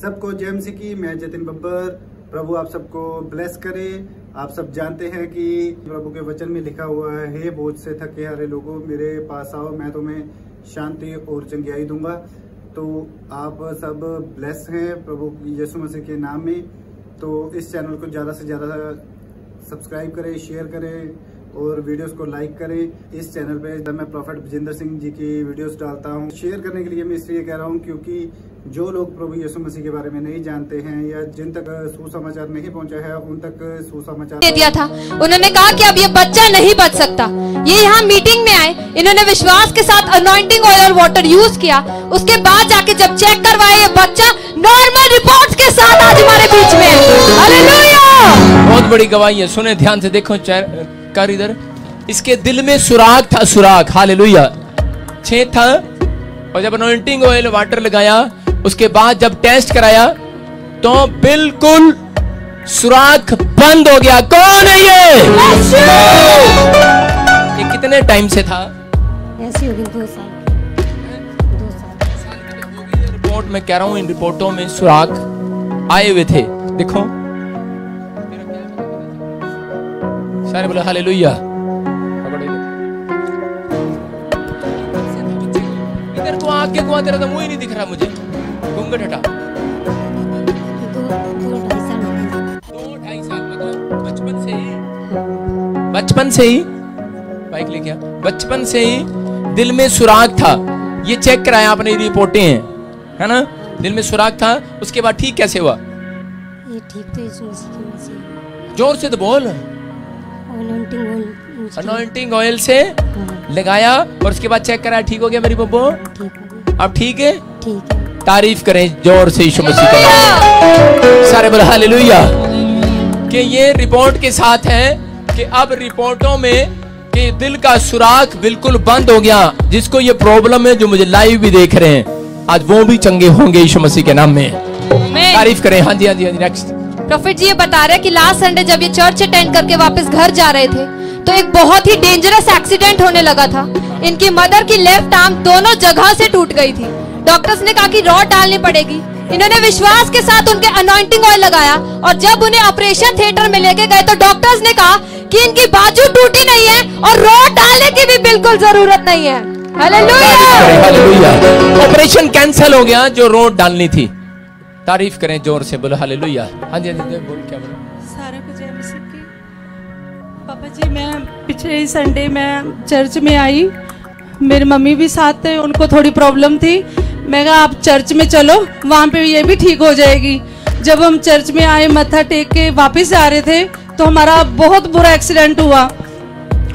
सबको जय मसीह की। मैं जतिन बब्बर। प्रभु आप सबको ब्लेस करे। आप सब जानते हैं कि प्रभु के वचन में लिखा हुआ है, हे बोझ से थके हारे लोगों मेरे पास आओ, मैं तुम्हें शांति और चंगियाई दूंगा। तो आप सब ब्लेस हैं प्रभु यीशु मसीह के नाम में। तो इस चैनल को ज़्यादा से ज़्यादा सब्सक्राइब करें, शेयर करें और वीडियोस को लाइक करें। इस चैनल पे मैं प्रॉफेट विजेंद्र सिंह जी की वीडियोस डालता हूं। शेयर करने के लिए मैं इसलिए कह रहा हूं क्योंकि जो लोग प्रभु यीशु मसीह के बारे में नहीं जानते हैं या जिन तक सुसमाचार नहीं पहुंचा है, उन तक सुसमाचार दे दिया था। उन्होंने कहा कि अब ये बच्चा नहीं बच सकता। ये यहाँ मीटिंग में आए, इन्होंने विश्वास के साथ अनॉइंटिंग ऑयल और वाटर यूज किया। उसके बाद जाके जब चेक करवाया, ये बच्चा नॉर्मल रिपोर्ट्स के साथ आज हमारे बीच में है। हालेलुया! बहुत बड़ी गवाही है। सुने ध्यान से, देखो कर इधर। इसके दिल में सुराग था, सुराग। हालेलुया! छेद था। और जब अनॉइंटिंग ऑयल वाटर लगाया, उसके बाद जब टेस्ट कराया तो बिल्कुल सुराग बंद हो गया। कौन है ये कितने टाइम से था? ऐसी होगी 2 साल। रिपोर्ट में कह रहा हूं, इन रिपोर्टों में सुराग आए हुए थे। देखो सारे बोले हालेलुया। इधर को आगे को तेरा तो मुंह ही नहीं दिख रहा मुझे। घूंघट हटा। 2-2.5 साल मतलब बचपन से ही बाइक लेके आ, बचपन से ही दिल में सुराग था। ये चेक कराया आपने, रिपोर्टें हैं, है ना? दिल में सुराग था। उसके बाद ठीक कैसे हुआ? ये ठीक तो यीशु मसीह की मर्जी है। जोर से तो बोल। अनॉइंटिंग ऑयल से लगाया और उसके बाद चेक कराया, ठीक हो गया मेरी बब्बो? अब ठीक है? ठीक है। तारीफ करें जोर से यीशु मसीह का। सारे बोले हालेलुया। कि ये रिपोर्ट के साथ है कि अब रिपोर्टों में कि दिल का सुराग बिल्कुल बंद हो गया। जिसको ये प्रॉब्लम है, जो मुझे लाइव भी देख रहे हैं, आज वो भी चंगे होंगे यीशु मसीह के नाम में। तारीफ करें। हाँ जी, हाँ जी, हाँ जी। नेक्स्ट प्रॉफिट जी ये बता रहे हैं कि लास्ट संडे जब ये चर्च अटेंड करके वापस घर जा रहे थे तो एक बहुत ही डेंजरस एक्सीडेंट होने लगा था। इनकी मदर की लेफ्ट आर्म दोनों जगह से टूट गई थी। डॉक्टर्स ने कहा कि रॉड डालनी पड़ेगी। इन्होंने विश्वास के साथ उनके अनॉइंटिंग ऑयल लगाया और जब उन्हें ऑपरेशन थिएटर में लेके गए तो डॉक्टर्स ने कहा कि इनकी बाजू टूटी नहीं है और रॉड डालने की भी बिल्कुल जरूरत नहीं है। हालेलुया! ऑपरेशन कैंसिल हो गया जो रॉड डालनी थी। तारीफ करें जोर से, बोलो हालेलुया। हाँ जी, हाँ जी, बोल। क्या बोलो? सारा को जय मसीह की। पापा जी, मैं पिछले संडे में चर्च में आई, मेरी मम्मी भी साथ थे, उनको थोड़ी प्रॉब्लम थी। मैं कहा आप चर्च में चलो, वहाँ पे ये भी ठीक हो जाएगी। जब हम चर्च में आए, मत्था टेक के वापस आ रहे थे तो हमारा बहुत बुरा एक्सीडेंट हुआ।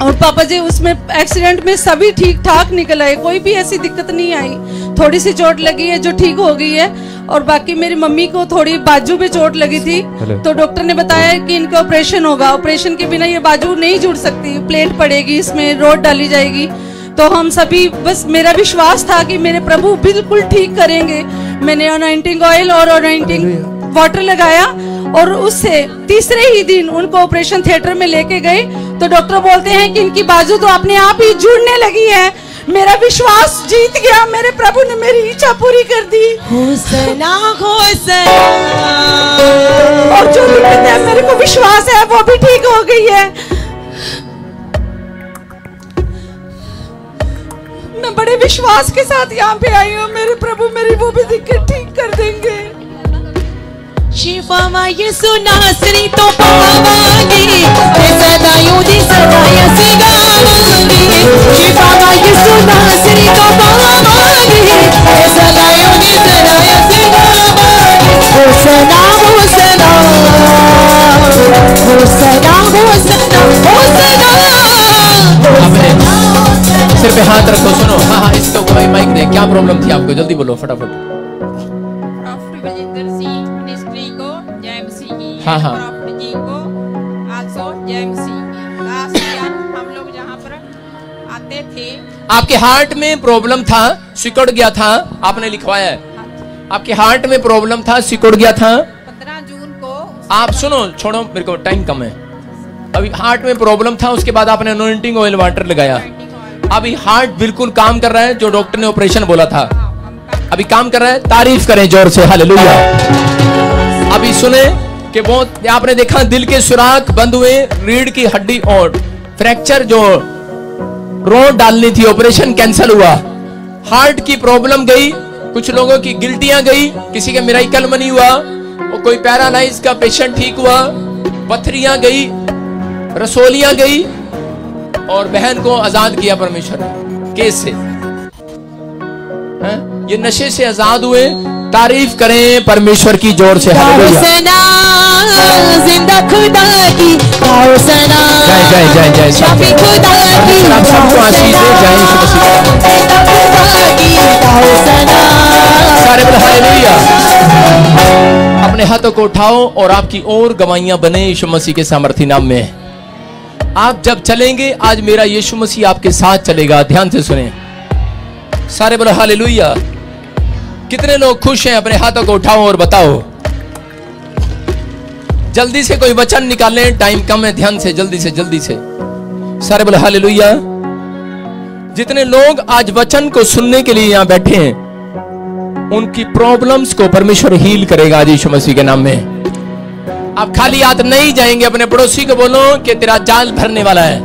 और पापा जी उसमें एक्सीडेंट में सभी ठीक ठाक निकल आए, कोई भी ऐसी दिक्कत नहीं आई। थोड़ी सी चोट लगी है जो ठीक हो गई है, और बाकी मेरी मम्मी को थोड़ी बाजू पे चोट लगी थी तो डॉक्टर ने बताया कि इनका ऑपरेशन होगा। ऑपरेशन के बिना ये बाजू नहीं जुड़ सकती, प्लेट पड़ेगी, इसमें रोड डाली जाएगी। तो हम सभी, बस मेरा विश्वास था कि मेरे प्रभु बिल्कुल ठीक करेंगे। मैंने अनॉइंटिंग ऑयल और अनॉइंटिंग वाटर लगाया और उससे तीसरे ही दिन उनको ऑपरेशन थिएटर में लेके गए तो डॉक्टर बोलते हैं कि इनकी बाजू तो अपने आप ही जुड़ने लगी है। मेरा विश्वास जीत गया, मेरे प्रभु ने मेरी इच्छा पूरी कर दी। होसना होसना। और जो दिक्कत है मेरे को विश्वास है वो भी ठीक हो गई है। मैं बड़े विश्वास के साथ यहाँ पे आई हूँ। मेरे प्रभु मेरी वो भी दिक्कत ठीक कर देंगे। शिफा यीशु नासरी तो पावांगी, सदा यूदी सदा यसी गावांगी। शिफा यीशु नासरी तो पावांगी, सदा यूदी सदा यसी गावांगी। होसना होसना होसना होसना होसना। सिर पे हाथ रखो। सुनो, हाँ हाँ, इसको वही माइक दे। क्या प्रॉब्लम थी आपको? जल्दी बोलो फटाफट। हाँ हाँ, जी को आल्सो जय मसीह। लास्ट ईयर हम लोग जहाँ पर आते थे, आपके हार्ट में प्रॉब्लम था, सिकुड़ गया था, आपने लिखवाया है। आपके हार्ट में प्रॉब्लम था, सिकुड़ गया था। 15 जून को आप सुनो, छोड़ो, मेरे को टाइम कम है। अभी हार्ट में प्रॉब्लम था, उसके बाद आपने अनॉइंटिंग ऑयल वाटर लगाया। अभी हार्ट बिल्कुल काम कर रहा है, जो डॉक्टर ने ऑपरेशन बोला था अभी काम कर रहा है। तारीफ करें जोर से, हालेलुया। अभी सुने कि वो आपने देखा दिल के सुराख बंद हुए, रीढ़ की हड्डी और फ्रैक्चर, जो रोड डालनी थी ऑपरेशन कैंसिल हुआ, हार्ट की प्रॉब्लम गई, कुछ लोगों की गिल्टियां गई, किसी का मिराकल नहीं हुआ, और कोई पैरालाइज का पेशेंट ठीक हुआ, पथरियां गई, रसोलियां गई, और बहन को आजाद किया परमेश्वर ने केस से। ये नशे से आजाद हुए। तारीफ करें परमेश्वर की जोर से। जिंदा खुदा की जय जय जय जय सबको आशीष दे। जय सारे बोलो हालेलुया। अपने हाथों को उठाओ और आपकी और गवाहियां बने यीशु मसीह के सामर्थी नाम में। आप जब चलेंगे, आज मेरा यीशु मसीह आपके साथ चलेगा। ध्यान से सुने, सारे बोलो हालेलुया। कितने लोग खुश हैं? अपने हाथों को उठाओ और बताओ। जल्दी से कोई वचन निकालें, टाइम कम है। ध्यान से, जल्दी से, जल्दी से। सारे बोलो हालेलुया। जितने लोग आज वचन को सुनने के लिए यहां बैठे हैं, उनकी प्रॉब्लम्स को परमेश्वर हील करेगा आज यीशु मसीह के नाम में। आप खाली हाथ नहीं जाएंगे। अपने पड़ोसी को बोलो कि तेरा जाल भरने वाला है।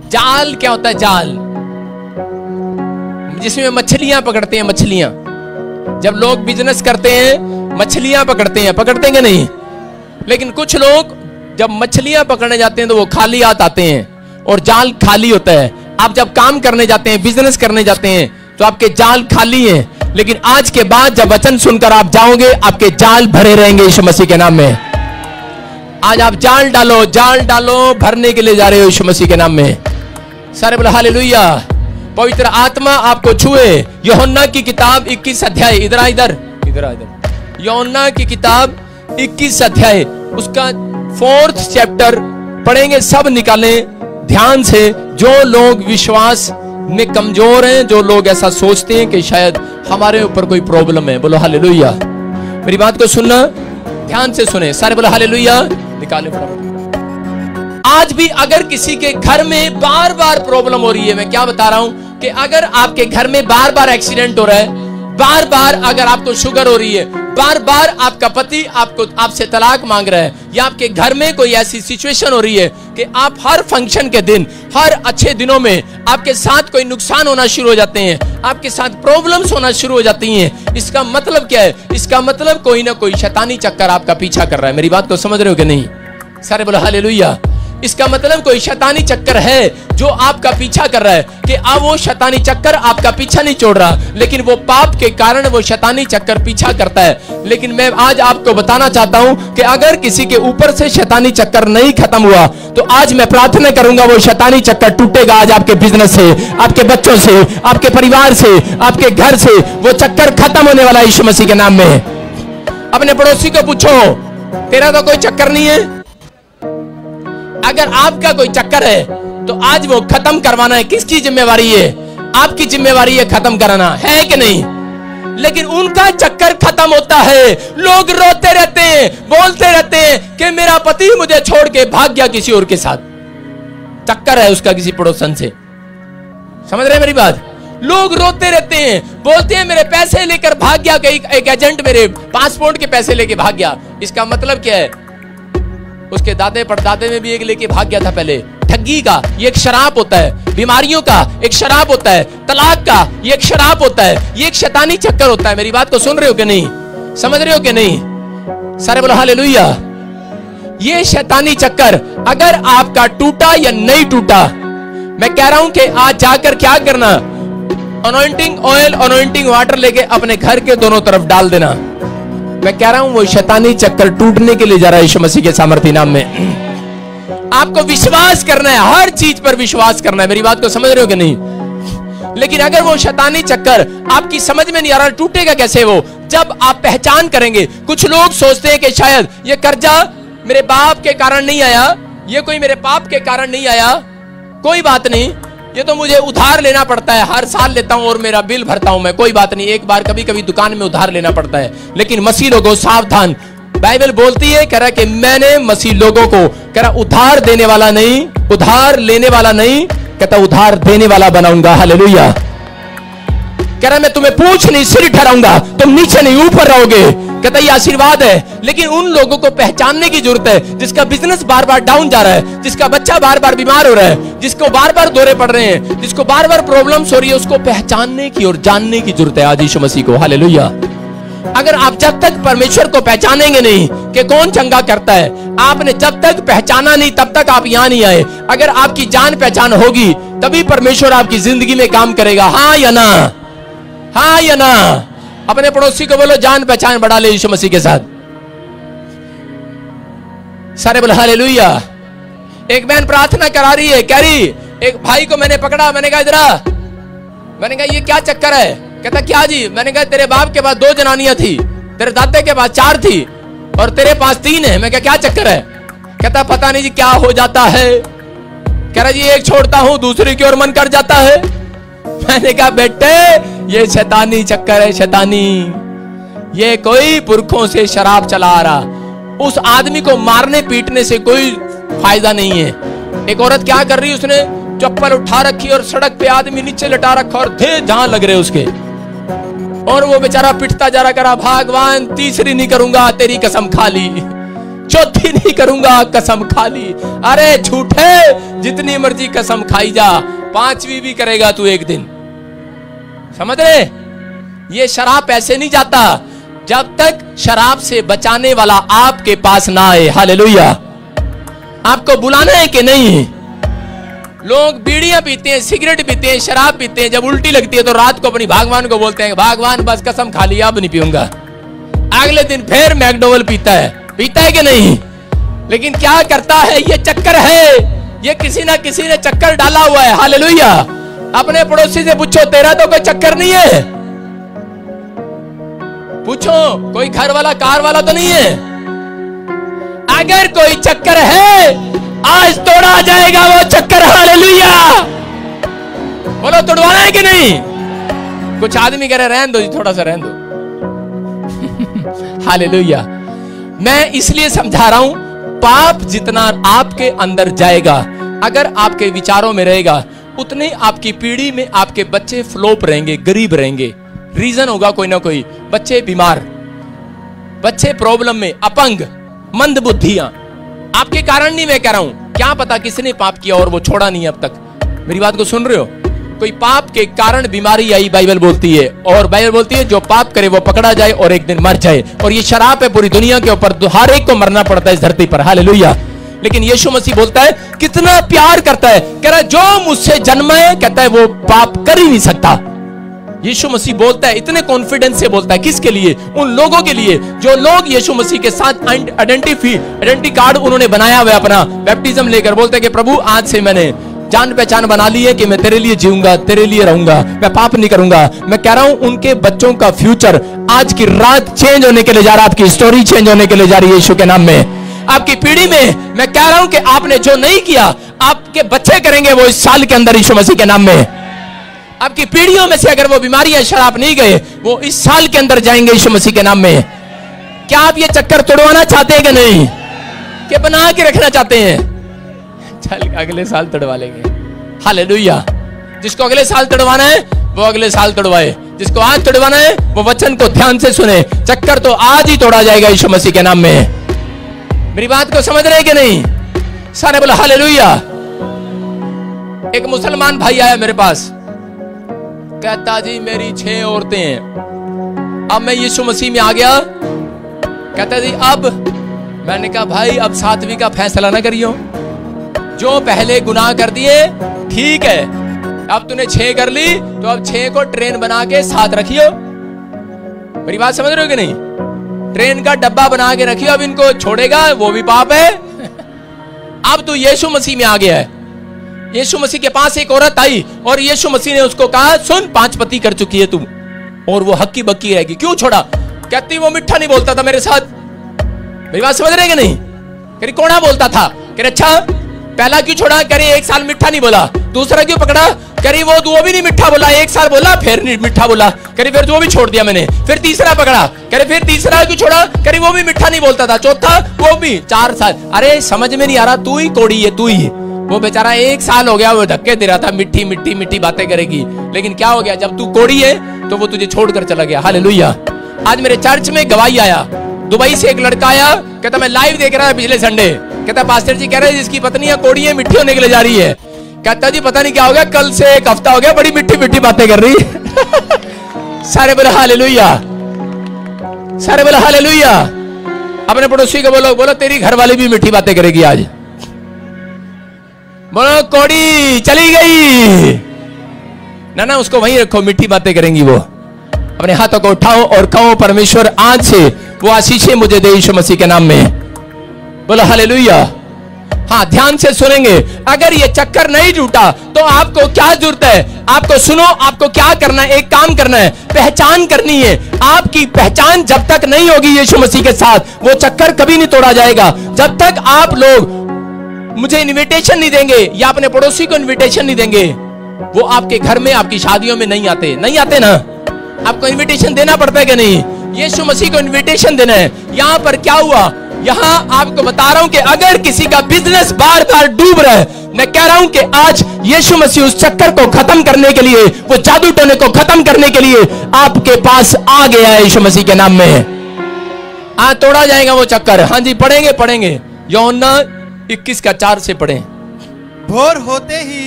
जाल क्या होता है? जाल जिसमें मछलियां पकड़ते हैं। मछलियां, जब लोग बिजनेस करते हैं मछलियां पकड़ते हैं, पकड़ते हैं नहीं? लेकिन कुछ लोग जब मछलियां पकड़ने जाते हैं तो वो खाली हाथ आते हैं और जाल खाली होता है। आप जब काम करने जाते हैं, बिजनेस करने जाते हैं, तो आपके जाल खाली हैं। लेकिन आज के बाद जब वचन सुनकर आप जाओगे, आपके जाल भरे रहेंगे यीशु मसीह के नाम में। आज आप जाल डालो, जाल डालो, भरने के लिए जा रहे हो यीशु मसीह के नाम में। सारे बोलो हालेलुया। पवित्र आत्मा आपको छुए। यूहन्ना की किताब 21 अध्याय, इधर इधर इधर इधर, यूहन्ना की किताब 21 अध्याय, उसका 4th चैप्टर पढ़ेंगे। सब निकालें ध्यान से। जो लोग विश्वास में कमजोर हैं, जो लोग ऐसा सोचते हैं कि शायद हमारे ऊपर कोई प्रॉब्लम है, बोलो हालेलुया। मेरी बात को सुनना, ध्यान से सुने। सारे बोलो हालेलुया। निकाले फटाफट। आज भी अगर किसी के घर में बार बार प्रॉब्लम हो रही है, मैं क्या बता रहा हूं कि अगर आपके घर में बार बार एक्सीडेंट हो रहा है, बार बार अगर आपको शुगर हो रही है, बार बार आपका पति आपसे तलाक मांग रहा है, या आपके घर में कोई ऐसी सिचुएशन हो रही है कि आप हर फंक्शन के दिन, हर अच्छे दिनों में आपके साथ कोई नुकसान होना शुरू हो जाते हैं, आपके साथ प्रॉब्लम्स होना शुरू हो जाती हैं, इसका मतलब क्या है? इसका मतलब कोई ना कोई शैतानी चक्कर आपका पीछा कर रहा है। मेरी बात को समझ रहे हो कि नहीं? सारे बोलो हालेलुया। इसका मतलब कोई शैतानी चक्कर है जो आपका पीछा कर रहा है। कि अब वो शैतानी चक्कर आपका पीछा नहीं छोड़ रहा, लेकिन वो पाप के कारण वो शैतानी चक्कर पीछा करता है। लेकिन मैं आज आपको बताना चाहता हूं कि अगर किसी के ऊपर से शैतानी चक्कर नहीं खत्म हुआ, तो आज मैं प्रार्थना करूंगा वो शैतानी चक्कर टूटेगा। आज आपके बिजनेस से, आपके बच्चों से, आपके परिवार से, आपके घर से वो चक्कर खत्म होने वाला है यीशु मसीह के नाम में। अपने पड़ोसी को पूछो, तेरा तो कोई चक्कर नहीं है? अगर आपका कोई चक्कर है तो आज वो खत्म करवाना है किसकी जिम्मेवारी है? आपकी जिम्मेवारी है खत्म कराना, है कि नहीं? लेकिन उनका चक्कर खत्म होता है। लोग रोते रहते हैं, बोलते रहते हैं कि मेरा पति मुझे छोड़ के भाग गया किसी और के साथ। चक्कर है उसका किसी पड़ोसन से। समझ रहे मेरी बात? लोग रोते रहते हैं, बोलते हैं मेरे पैसे लेकर भाग गया, एक एजेंट मेरे पासपोर्ट के पैसे लेके भाग गया। इसका मतलब क्या है? उसके दादे परदादे में भी एक लेके भाग गया था पहले। ठगी का ये एक शराब होता है, बीमारियों का एक शराब होता है, तलाक का ये एक शराब होता है, ये एक शैतानी चक्कर होता है। मेरी बात को सुन रहे हो कि नहीं? समझ रहे हो कि नहीं? सारे बोलो हालेलुया। ये शैतानी चक्कर अगर आपका टूटा या नहीं टूटा, मैं कह रहा हूं कि आज जाकर क्या करना, अनॉइंटिंग ऑयल, अनॉइंटिंग वाटर लेके अपने घर के दोनों तरफ डाल देना। मैं कह रहा हूं वो शैतानी चक्कर टूटने के लिए जा रहा है यीशु मसीह के सामर्थी नाम में। आपको विश्वास करना है, हर चीज पर विश्वास करना है। मेरी बात को समझ रहे हो कि नहीं? लेकिन अगर वो शैतानी चक्कर आपकी समझ में नहीं आ रहा, टूटेगा कैसे वो? जब आप पहचान करेंगे। कुछ लोग सोचते हैं कि शायद ये कर्जा मेरे बाप के कारण नहीं आया, ये कोई मेरे पाप के कारण नहीं आया, कोई बात नहीं, ये तो मुझे उधार लेना पड़ता है, हर साल लेता हूं और मेरा बिल भरता हूं मैं, कोई बात नहीं, एक बार कभी कभी दुकान में उधार लेना पड़ता है। लेकिन मसीह लोगों सावधान, बाइबल बोलती है, कह रहा कि मैंने मसीह लोगों को, कह रहा उधार देने वाला नहीं, उधार लेने वाला नहीं, कहता उधार देने वाला बनाऊंगा। हालेलुया। कह रहा मैं तुम्हें पूछ नहीं सिर ठहराऊंगा, तुम नीचे नहीं ऊपर रहोगे। कहता ये आशीर्वाद है। लेकिन उन लोगों को पहचानने की जरूरत है जिसका बिजनेस बार बार डाउन जा रहा है, जिसका बच्चा बार बार बीमार हो रहा है, जिसको बार बार दौरे पड़ रहे हैं, जिसको बार बार प्रॉब्लम्स हो रही है, उसको पहचानने की और जानने की जरूरत है आज यीशु मसीह को। हालेलुया। अगर आप जब तक परमेश्वर को पहचानेंगे नहीं कि कौन चंगा करता है, आपने जब तक पहचाना नहीं तब तक आप यहां नहीं आए। अगर आपकी जान पहचान होगी तभी परमेश्वर आपकी जिंदगी में काम करेगा। हाँ या ना? हाँ या ना? अपने पड़ोसी को बोलो जान पहचान बढ़ा ले यीशु मसीह के साथ। सारे बोले हालेलुया। एक बहन प्रार्थना करा रही है, कह रही एक भाई को मैंने पकड़ा, मैंने कहा इधर, मैंने कहा ये क्या चक्कर है? कहता क्या जी? मैंने कहा तेरे बाप के पास 2 जनानियां थी, तेरे दादे के पास 4 थी और तेरे पास 3 है। मैं क्या चक्कर है? कहता पता नहीं जी क्या हो जाता है। कह रहा जी एक छोड़ता हूं दूसरी की ओर मन कर जाता है। मैंने कहा बेटे ये शैतानी चक्कर है, शैतानी। ये कोई पुरखों से शराब चला आ रहा। उस आदमी को मारने पीटने से कोई फायदा नहीं है। एक औरत क्या कर रही, उसने चप्पल उठा रखी और सड़क पे आदमी नीचे लटा रखा और थे जहां लग रहे उसके, और वो बेचारा पिटता जा रहा, करा भगवान तीसरी नहीं करूंगा तेरी कसम खा ली, चौथी नहीं करूंगा कसम खा ली। अरे झूठे, जितनी मर्जी कसम खाई जा, 5वीं भी करेगा तू एक दिन। समझ रहे? ये शराब ऐसे नहीं जाता जब तक शराब से बचाने वाला आपके पास ना आए। हालेलुया। आपको बुलाना है कि नहीं? लोग बीड़ियां पीते हैं, सिगरेट पीते हैं, शराब पीते हैं, जब उल्टी लगती है तो रात को अपनी भगवान को बोलते हैं भगवान बस कसम खा लिया अब नहीं पीऊंगा। अगले दिन फिर मैकडोवेल पीता है कि नहीं? लेकिन क्या करता है? ये चक्कर है, ये किसी ना किसी ने चक्कर डाला हुआ है। हालेलुया। अपने पड़ोसी से पूछो तेरा तो कोई चक्कर नहीं है? पूछो कोई घर वाला कार वाला तो नहीं है? अगर कोई चक्कर है आज तोड़ा जाएगा वो चक्कर। हालेलुया। बोलो तोड़वाना है कि नहीं? कुछ आदमी कह रहे रहने दो जी, थोड़ा सा रहने दो। हालेलुया। मैं इसलिए समझा रहा हूं, पाप जितना आपके अंदर जाएगा, अगर आपके विचारों में रहेगा, उतने आपकी पीढ़ी में आपके बच्चे फ्लोप रहेंगे, गरीब रहेंगे। रीजन होगा कोई ना कोई, बच्चे बीमार, बच्चे प्रॉब्लम में, अपंग, मंद बुद्धियां। आपके कारण नहीं मैं कह रहा हूं, क्या पता किसने पाप किया और वो छोड़ा नहीं अब तक। मेरी बात को सुन रहे हो? कोई पाप के कारण बीमारी आई, बाइबल बोलती है, और बाइबल बोलती है जो पाप करे वो पकड़ा जाए और एक दिन मर जाए। और ये शराब है पूरी दुनिया के ऊपर, हर एक को मरना पड़ता है इस धरती पर। हालेलुया। लेकिन यीशु मसीह बोलता है कितना प्यार करता है, कह रहा है जो मुझसे जन्मा है, कहता है वो पाप कर ही नहीं सकता। यीशु मसीह बोलता है, इतने कॉन्फिडेंस से बोलता है। किसके लिए? उन लोगों के लिए जो लोग यीशु मसीह के साथ आइडेंटिटी कार्ड उन्होंने बनाया हुआ अपना बैप्टिज्म लेकर। बोलते हैं कि प्रभु आज से मैंने जान पहचान बना ली है कि मैं तेरे लिए जीऊंगा, तेरे लिए रहूंगा, मैं पाप नहीं करूंगा। मैं कह रहा हूं उनके बच्चों का फ्यूचर आज की रात चेंज होने के लिए जा रहा है, आपकी स्टोरी चेंज होने के लिए जा रही है यीशु के नाम में। आपकी पीढ़ी में मैं कह रहा हूं कि आपने जो नहीं किया आपके बच्चे करेंगे वो इस साल के अंदर यीशु मसीह के नाम में। आपकी पीढ़ियों में से अगर वो बीमारियां शराब नहीं गए, वो इस साल के अंदर जाएंगे यीशु मसीह के नाम में। क्या आप ये चक्कर तोड़वाना चाहते हैं कि नहीं? कि बना के रखना चाहते हैं? चल अगले साल तोड़वा लेंगे। हालेलुया। जिसको अगले साल तोड़वाना है वो अगले साल तोड़वाए, जिसको आज तोड़वाना है वो वचन को ध्यान से सुने। चक्कर तो आज ही तोड़ा जाएगा यीशु मसीह के नाम में। मेरी बात को समझ रहे कि नहीं? सारे बोला हालेलुया। एक मुसलमान भाई आया मेरे पास, कहता जी मेरी 6 औरतें हैं, अब मैं यीशु मसीह में आ गया। कहता जी अब? मैंने कहा भाई अब 7वीं का फैसला ना करियो, जो पहले गुनाह कर दिए ठीक है, अब तूने 6 कर ली तो अब 6 को ट्रेन बना के 7 रखियो। मेरी बात समझ रहे हो कि नहीं? ट्रेन का डब्बा बना के रखियो, अब इनको छोड़ेगा वो भी पाप है। अब तू यीशु मसीह में आ गया है। यीशु मसीह के पास एक औरत आई और यीशु मसीह ने उसको कहा सुन 5 पति कर चुकी है तू, और वो हक्की बक्की रहेगी, क्यों छोड़ा? कहती वो मिठा नहीं बोलता था मेरे साथ। मेरी बात समझ रहे कि नहीं? कह रही कोड़ा बोलता था। कह रही अच्छा पहला क्यों छोड़ा? कह रही 1 साल मिठा नहीं बोला। दूसरा क्यों पकड़ा? कह रही वो भी नहीं मिठा बोला, 1 साल बोला फिर नहीं मिठा बोला। कह रही फिर वो भी छोड़ दिया मैंने। फिर तीसरा पकड़ा, कह रही फिर तीसरा क्यों छोड़ा? कह रही वो भी मिठा नहीं बोलता था। चौथा वो भी 4 साल। अरे समझ में नहीं आ रहा, तू ही कोड़ी है, तू ही। वो बेचारा 1 साल हो गया वो धक्के दे रहा था, मिट्टी मिट्टी मिट्टी बातें करेगी, लेकिन क्या हो गया? जब तू कोड़ी है तो वो तुझे छोड़कर चला गया। हालेलुया। आज मेरे चर्च में गवाही आया, दुबई से एक लड़का आया, कहता मैं लाइव देख रहा था पिछले संडे, कहता पास्टर जी कह रहे हैं जिसकी पत्नी कोड़ियां मिट्टी होने के लिए जा रही है। कहता जी पता नहीं क्या हो गया, कल से एक हफ्ता हो गया बड़ी मिट्टी मिट्टी बातें कर रही सारे बोले हालेलुया, सारे बोले हालेलुया। अपने पड़ोसी को बोलो, बोलो तेरी घरवाली भी मिट्टी बातें करेगी आज। बोलो कोड़ी चली गई ना, ना उसको वहीं रखो, मिट्टी बातें करेंगी वो। अपने हाथों को उठाओ और कहो परमेश्वर आज से वो आशीषें मुझे दे यीशु मसीह के नाम में। बोलो हालेलुया। हाँ, ध्यान से सुनेंगे। अगर ये चक्कर नहीं टूटा तो आपको क्या जरूरत है? आपको सुनो, आपको क्या करना है? एक काम करना है, पहचान करनी है। आपकी पहचान जब तक नहीं होगी यीशु मसीह के साथ, वो चक्कर कभी नहीं तोड़ा जाएगा। जब तक आप लोग मुझे इनविटेशन नहीं देंगे या अपने पड़ोसी को इनविटेशन नहीं देंगे, वो आपके घर में, आपकी शादियों में नहीं आते। नहीं आते ना? आपको इनविटेशन देना पड़ता है कि नहीं? यीशु मसीह को इनविटेशन देना है। यहां पर क्या हुआ? यहां आपको बता रहा हूं कि अगर किसी का बिजनेस बार बार डूब रहा है, मैं कह रहा हूं कि आज यीशु मसीह उस चक्कर को खत्म करने के लिए, वो जादू टोने को खत्म करने के लिए आपके पास आ गया है यीशु मसीह के नाम में। आज तोड़ा जाएगा वो चक्कर। हाँ जी, पढ़ेंगे पढ़ेंगे यूहन्ना 21:4 से पढ़ें। भोर होते ही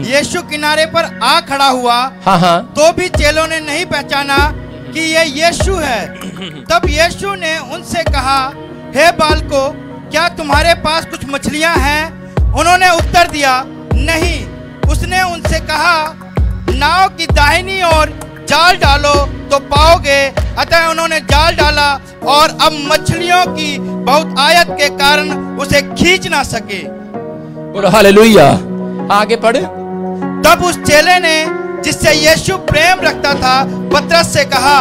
यीशु किनारे पर आ खड़ा हुआ। हाँ हाँ। तो भी चेलों ने नहीं पहचाना कि ये यीशु है। तब यीशु ने उनसे कहा, हे बालकों, क्या तुम्हारे पास कुछ मछलियां हैं? उन्होंने उत्तर दिया, नहीं। उसने उनसे कहा, नाव की दाहिनी ओर जाल डालो तो पाओगे। अतः उन्होंने जाल डाला और अब मछलियों की बहुत आयत के कारण उसे खींच ना सके। बोलो हालेलुया। आगे पढ़। तब उस चेले ने, जिससे यीशु प्रेम रखता था, पतरस से कहा,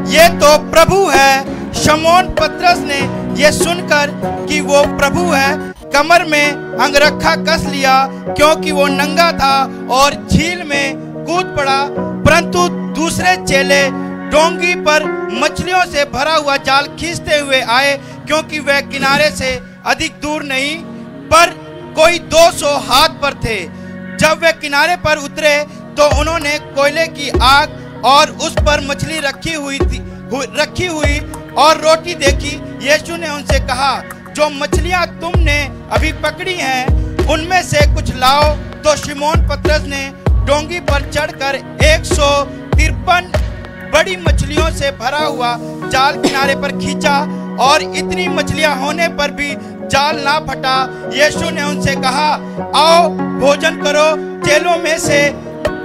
ये तो प्रभु है। शमौन पतरस ने यह सुनकर कि वो प्रभु है, कमर में अंगरखा कस लिया, क्योंकि वो नंगा था, और झील में कूद पड़ा। परंतु दूसरे चेले डोंगी पर मछलियों से भरा हुआ जाल खींचते हुए आए, क्योंकि वह किनारे से अधिक दूर नहीं, पर कोई 200 हाथ पर थे। जब वे किनारे पर उतरे तो उन्होंने कोयले की आग और उस पर मछली रखी हुई और रोटी देखी। यीशु ने उनसे कहा, जो मछलियां तुमने अभी पकड़ी हैं उनमें से कुछ लाओ। तो शिमोन पतरस ने डोंगी पर चढ़कर 153 बड़ी मछलियों से भरा हुआ जाल किनारे पर खींचा, और इतनी मछलियां होने पर भी जाल ना फटा। यीशु ने उनसे कहा, आओ भोजन करो। चेलों में से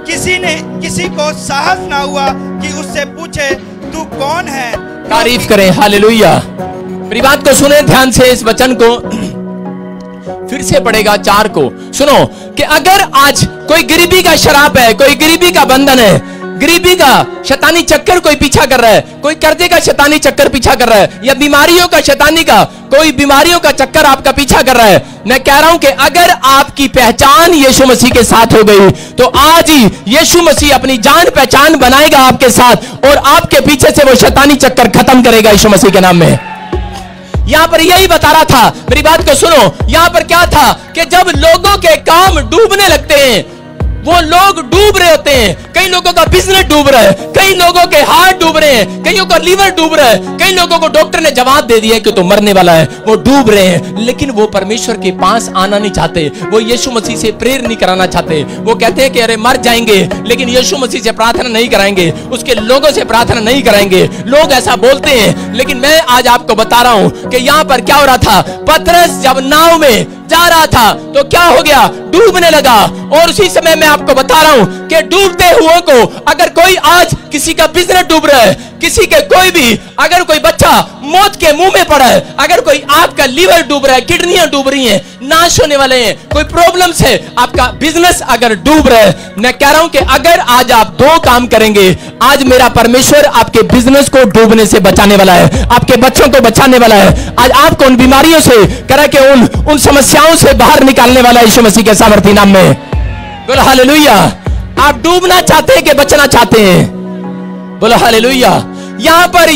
किसी को साहस ना हुआ कि उससे पूछे, तू कौन है? तारीफ करें, हालेलुया। मेरी बात को सुने ध्यान से, इस वचन को फिर से पढ़ेगा 4 को। सुनो कि अगर आज कोई गरीबी का शराब है, कोई गरीबी का बंधन है, गरीबी का शैतानी चक्कर कोई पीछा कर रहा है, कोई कर्जे का शैतानी चक्कर पीछा कर रहा है, या बीमारियों का शैतानी का कोई बीमारियों का चक्कर आपका पीछा कर रहा है, मैं कह रहा हूं कि अगर आपकी पहचान यीशु मसीह के साथ हो गई तो आज ही यीशु मसीह अपनी जान पहचान बनाएगा आपके साथ, और आपके पीछे से वो शैतानी चक्कर खत्म करेगा यीशु मसीह के नाम में। यहां पर यही बता रहा था, मेरी बात को सुनो। यहां पर क्या था कि जब लोगों के काम डूबने लगते हैं, वो लोग डूब रहे होते हैं। कई लोगों का बिजनेस डूब रहा है, कई लोगों के हार्ट डूब रहे हैं, कईयों का लीवर डूब रहा है, कई लोगों को डॉक्टर ने जवाब दे दिया कि तो मरने वाला है, वो डूब रहे हैं। लेकिन वो परमेश्वर के पास आना नहीं चाहते, वो यीशु मसीह से प्रेयर नहीं कराना चाहते। वो कहते हैं कि अरे मर जाएंगे, लेकिन यीशु मसीह से प्रार्थना नहीं कराएंगे, उसके लोगों से प्रार्थना नहीं कराएंगे। लोग ऐसा बोलते हैं, लेकिन मैं आज आपको बता रहा हूं कि यहां पर क्या हो रहा था। पतरस जब नाव में जा रहा था तो क्या हो गया? डूबने लगा। और उसी समय मैं आपको बता रहा हूं कि डूबते हुओं को, अगर कोई आज किसी का बिजनेस डूब रहा है, किसी के कोई भी, अगर कोई बच्चा मौत के मुंह में पड़ा है, अगर कोई आपका लीवर डूब रहा है, किडनियां डूब रही हैं, नाश होने वाले हैं, कोई प्रॉब्लम्स है, आपका बिजनेस अगर डूब रहा है, मैं कह रहा हूं कि अगर आज आप 2 काम करेंगे, आज मेरा परमेश्वर आपके बिजनेस को डूबने से बचाने वाला है, आपके बच्चों को बचाने वाला है। आज आपको उन बीमारियों से, करा के उन समस्याओं से बाहर निकालने वाला है यीशु मसीह के सामर्थी नाम में। बोलो हालेलुया। आप डूबना चाहते हैं कि बचना चाहते हैं? बोलो हालेलुया। यहां पर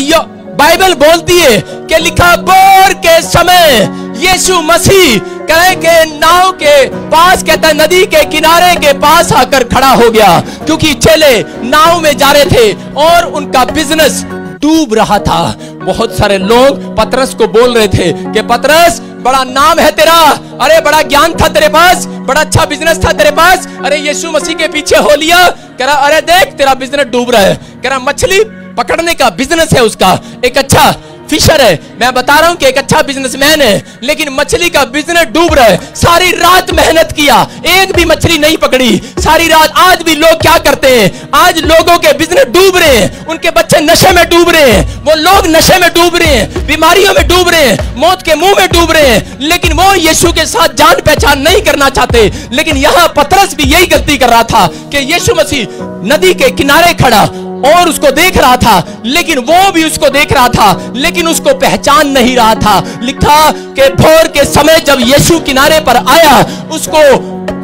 बाइबल बोलती है कि लिखा, बोर के समय यीशु मसीह कहे के नाव के पास, कहता है नदी के किनारे के पास आकर खड़ा हो गया, क्योंकि चेले नाव में जा रहे थे और उनका बिजनेस डूब रहा था। बहुत सारे लोग पतरस को बोल रहे थे कि पतरस, बड़ा नाम है तेरा, अरे बड़ा ज्ञान था तेरे पास, बड़ा अच्छा बिजनेस था तेरे पास, अरे यीशु मसीह के पीछे हो लिया। कह रहा अरे देख तेरा बिजनेस डूब रहा है। कह रहा मछली पकड़ने का बिजनेस है उसका, एक अच्छा फिशर है। मैं बता रहा हूं कि एक अच्छा बिजनेसमैन है, लेकिन मछली का बिजनेस डूब रहा है। सारी रात मेहनत किया, एक भी मछली नहीं पकड़ी सारी रात। आज भी लोग क्या करते हैं, आज लोगों के बिजनेस डूब रहे हैं, उनके बच्चे नशे में डूब रहे हैं, वो लोग नशे में डूब रहे हैं, बीमारियों में डूब रहे हैं, मौत के मुंह में डूब रहे हैं, लेकिन वो यीशु के साथ जान पहचान नहीं करना चाहते। लेकिन यहां पतरस भी यही गलती कर रहा था कि यीशु मसीह नदी के किनारे खड़ा और उसको देख रहा था, लेकिन वो भी उसको देख रहा था, लेकिन उसको पहचान नहीं रहा था। लिखा कि भोर के समय जब यीशु किनारे पर आया, उसको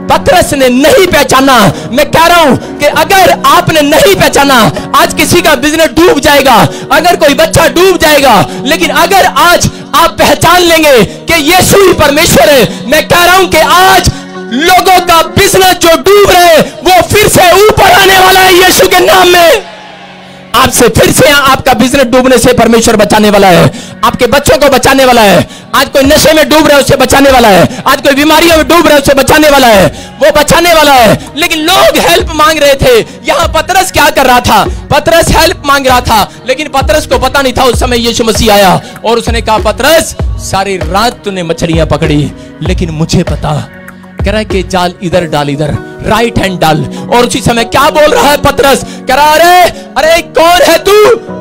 पतरस ने नहीं पहचाना। मैं कह रहा हूं कि अगर आपने नहीं पहचाना, आज किसी का बिजनेस डूब जाएगा, अगर कोई बच्चा डूब जाएगा, लेकिन अगर आज आप पहचान लेंगे कि यीशु ही परमेश्वर है, मैं कह रहा हूं कि आज लोगों का बिजनेस जो डूब रहे वो फिर से ऊपर आने वाला है यीशु के नाम में। आपसे फिर से आपका बिजनेस डूबने से परमेश्वर बचाने वाला है, आपके बच्चों को बचाने वाला है। आज कोई नशे में डूब रहा है, उसे बचाने वाला है। आज कोई बीमारियों में डूब रहा है, उसे बचाने वाला है, वो बचाने वाला है। लेकिन लोग हेल्प मांग रहे थे। यहां पतरस क्या कर रहा था, पतरस हेल्प मांग रहा था, लेकिन पतरस को पता नहीं था उस समय यीशु मसीह आया और उसने कहा पतरस, सारी रात तूने मछलियां पकड़ी, लेकिन मुझे पता। कह रहा है कि जाल इधर डाल, इधर राइट हैंड डाल। और उसी समय क्या बोल रहा है पतरस, कह रहा अरे कौन है तू,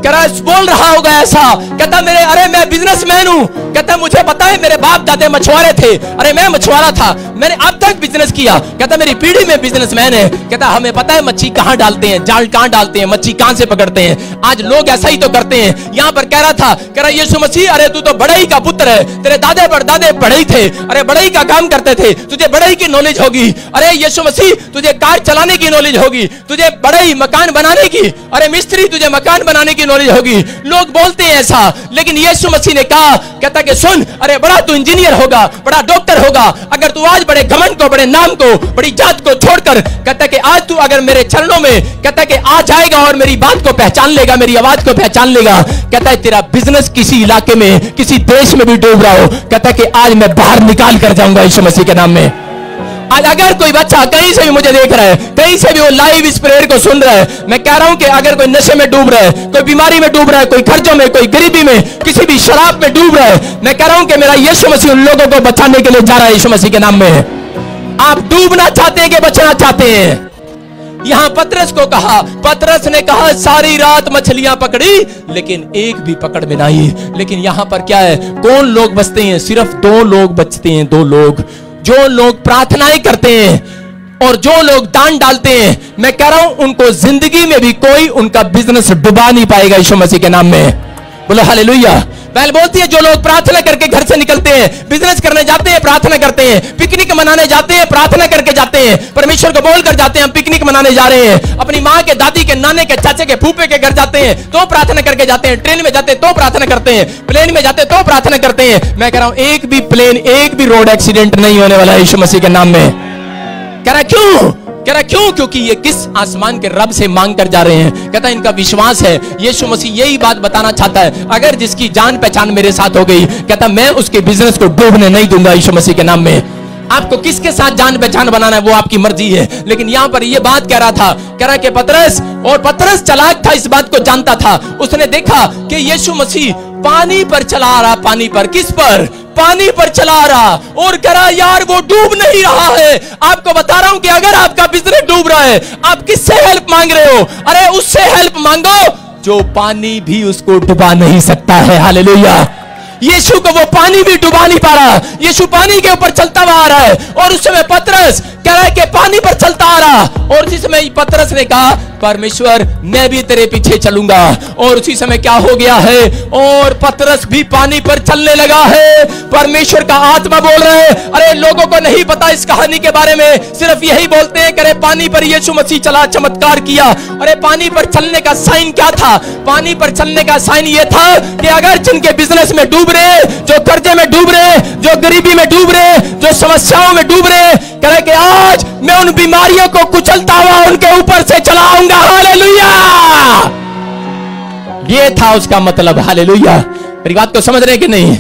कह रहा बोल रहा होगा ऐसा, कहता अरे मैं बिजनेसमैन हूं, कहता मुझे पता है मेरे बाप दादे मछुआरे थे, अरे मैं मछुआरा था, मैंने अब तक बिजनेस किया, कहता मेरी पीढ़ी में बिजनेसमैन है। कहता हमें पता है मच्छी कहां डालते हैं, जाल कहां डालते हैं, मच्छी कहां से पकड़ते हैं। आज लोग ऐसा ही तो करते हैं। यहां पर कह रहा था, कह रहा यीशु मसीह, अरे तू तो बढ़ई का पुत्र है, तेरे दादे परदादे बढ़ई थे, अरे बढ़ई का काम करते थे, तुझे बढ़ई की नॉलेज होगी। अरे यीशु मसीह, तुझे कार चलाने की नॉलेज होगी, तुझे बढ़ई मकान बनाने की, अरे मिस्त्री तुझे मकान बनाने की नॉलेज होगी। लोग बोलते हैं ऐसा, लेकिन यीशु मसीह ने कहा, कहता कि सुन, अरे बड़ा तू इंजीनियर होगा, बड़ा डॉक्टर होगा, अगर तू आज बड़े घमंड को, बड़े नाम को, बड़ी जात को छोड़कर, कहता कि आज तू अगर मेरे चरणों में, कहता कि आ जाएगा और मेरी बात को पहचान लेगा, मेरी आवाज को पहचान लेगा, कहता है तेरा बिजनेस किसी इलाके में, किसी देश में भी डूब रहा हो, कहता कि आज मैं बाहर निकाल कर जाऊंगा यीशु मसीह के नाम में। आज अगर कोई बच्चा कहीं से भी मुझे देख रहा है, कहीं से भी वो लाइव इस प्रेयर को सुन रहा है, मैं कह रहा हूं कि अगर कोई नशे में डूब रहा है, कोई बीमारी में डूब रहा है, कोई खर्चों में, कोई गरीबी में, किसी भी शराब में डूब रहा है, मैं कह रहा हूं कि मेरा यीशु मसीह उन लोगों को बचाने के लिए जा रहा है यीशु मसीह के नाम में। आप डूबना चाहते हैं कि बचना चाहते हैं? यहां पतरस को कहा, पतरस ने कहा सारी रात मछलियां पकड़ी, लेकिन एक भी पकड़ में नहीं। लेकिन यहां पर क्या है, कौन लोग बचते हैं? सिर्फ 2 लोग बचते हैं, 2 लोग, जो लोग प्रार्थनाएं करते हैं और जो लोग दान डालते हैं। मैं कह रहा हूं उनको जिंदगी में भी कोई उनका बिजनेस डुबा नहीं पाएगा यीशु मसीह के नाम में। बोलो हालेलुया। बाइबल बोलती है जो लोग प्रार्थना करके घर से निकलते हैं, बिजनेस करने जाते हैं, प्रार्थना करते हैं, पिकनिक मनाने जाते हैं, प्रार्थना करके जाते हैं, परमेश्वर को बोलकर जाते हैं हम पिकनिक मनाने जा रहे हैं, अपनी माँ के, दादी के, नाने के, चाचे के, फूफे के घर जाते हैं तो प्रार्थना करके जाते हैं, ट्रेन में जाते हैं तो प्रार्थना करते हैं, प्लेन में जाते हैं तो प्रार्थना करते हैं। मैं कह रहा हूं एक भी प्लेन, एक भी रोड एक्सीडेंट नहीं होने वाला है यीशु मसीह के नाम में। कह रहा क्यों? कह रहा क्यों? क्योंकि ये किस आसमान के रब से मांग कर जा रहे हैं। कहता है इनका विश्वास है। यीशु मसीह यही बात बताना चाहता है, अगर जिसकी जान पहचान मेरे साथ हो गई, कहता मैं उसके बिजनेस को डूबने नहीं दूंगा यीशु मसीह के नाम में। आपको किसके साथ जान पहचान बनाना है वो आपकी मर्जी है, लेकिन यहां पर ये बात कह रहा था, कह रहा कि पतरस, और पतरस चालाक था, इस बात को जानता था। उसने देखा कि यीशु मसीह पानी पर चला रहा, पानी पर, किस पर? पानी पर चला रहा, और कह रहा यार वो डूब नहीं रहा है। आपको बता रहा हूं कि अगर आपका बिजनेस डूब रहा है, आप किससे हेल्प मांग रहे हो? अरे उससे हेल्प मांगो जो पानी भी उसको डुबा नहीं सकता है। हालेलुया। यीशु को वो पानी भी डुबा नहीं पा रहा, यीशु पानी के ऊपर चलता हुआ आ रहा है। और उस समय पतरस कह रहा है कि पानी पर चलता आ रहा, और उसी समय पतरस ने कहा परमेश्वर मैं भी तेरे पीछे चलूंगा। और उसी समय क्या हो गया है, और पतरस भी पानी पर चलने लगा है। परमेश्वर का आत्मा बोल रहा है। अरे लोगों को नहीं पता इस कहानी के बारे में, सिर्फ यही बोलते हैं कि पानी पर यीशु मसीह चला, चमत्कार किया। अरे पानी पर चलने का साइन क्या था? पानी पर चलने का साइन ये था कि अगर जिनके बिजनेस में डूब रहे, जो कर्जे में डूब रहे, जो गरीबी में डूब रहे, जो समस्याओं में डूब रहे, कह रहे कि आज मैं उन बीमारियों को कुचलता हुआ उनके ऊपर से चलाऊंगा। हालेलुया। ये था उसका मतलब। हालेलुया। मेरी बात को समझ रहे कि नहीं?